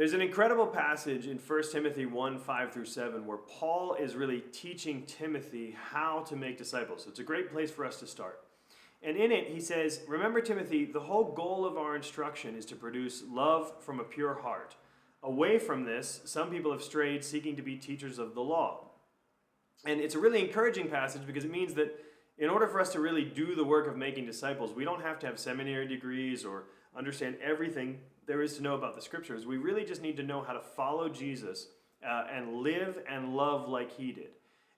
There's an incredible passage in 1 Timothy 1, 5 through 7, where Paul is really teaching Timothy how to make disciples. So it's a great place for us to start. And in it, he says, remember, Timothy, the whole goal of our instruction is to produce love from a pure heart. Away from this, some people have strayed, seeking to be teachers of the law. And it's a really encouraging passage because it means that in order for us to really do the work of making disciples, we don't have to have seminary degrees or understand everything there is to know about the scriptures. We really just need to know how to follow Jesus and live and love like he did.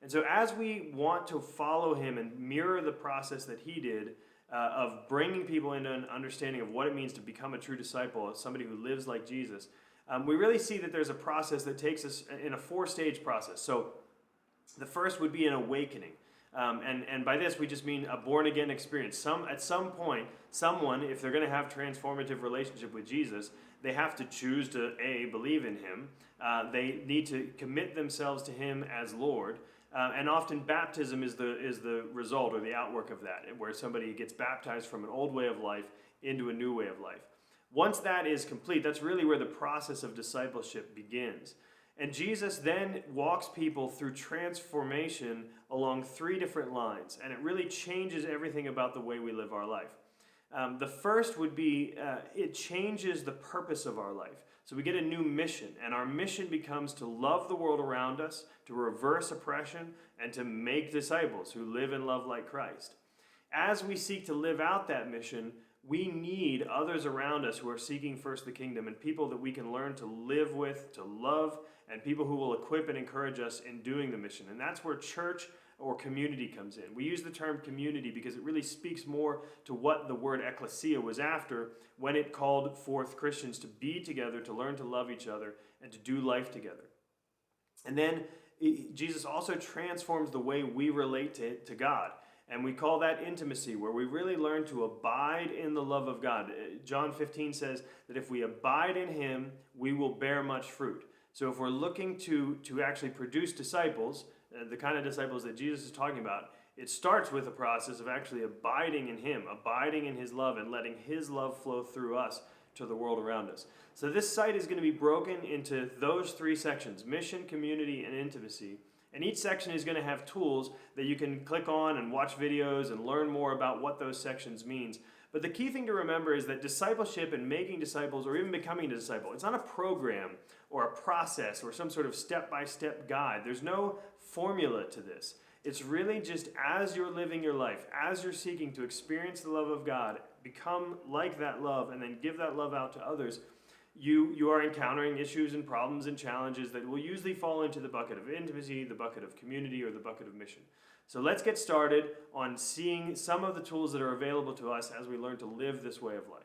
And so as we want to follow him and mirror the process that he did of bringing people into an understanding of what it means to become a true disciple, somebody who lives like Jesus, we really see that there's a process that takes us in a 4-stage process. So the first would be an awakening. And by this, we just mean a born-again experience. At some point, someone, if they're going to have transformative relationship with Jesus, they have to choose to, A, believe in him. They need to commit themselves to him as Lord. And often baptism is the result or the outwork of that, where somebody gets baptized from an old way of life into a new way of life. Once that is complete, that's really where the process of discipleship begins. And Jesus then walks people through transformation along 3 different lines, and it really changes everything about the way we live our life. The first would be it changes the purpose of our life. So we get a new mission, and our mission becomes to love the world around us, to reverse oppression, and to make disciples who live and love like Christ. As we seek to live out that mission, we need others around us who are seeking first the kingdom and people that we can learn to live with, to love, and people who will equip and encourage us in doing the mission. And that's where church or community comes in. We use the term community because it really speaks more to what the word ecclesia was after when it called forth Christians to be together, to learn to love each other, and to do life together. And then Jesus also transforms the way we relate to God. And we call that intimacy, where we really learn to abide in the love of God. John 15 says that if we abide in him, we will bear much fruit. So if we're looking to actually produce disciples, the kind of disciples that Jesus is talking about, it starts with a process of actually abiding in him, abiding in his love, and letting his love flow through us to the world around us. So this site is going to be broken into those 3 sections: mission, community, and intimacy. And each section is going to have tools that you can click on and watch videos and learn more about what those sections means. But the key thing to remember is that discipleship and making disciples, or even becoming a disciple, it's not a program or a process or some sort of step-by-step guide. There's no formula to this. It's really just as you're living your life, as you're seeking to experience the love of God, become like that love, and then give that love out to others, you are encountering issues and problems and challenges that will usually fall into the bucket of intimacy, the bucket of community, or the bucket of mission. So let's get started on seeing some of the tools that are available to us as we learn to live this way of life.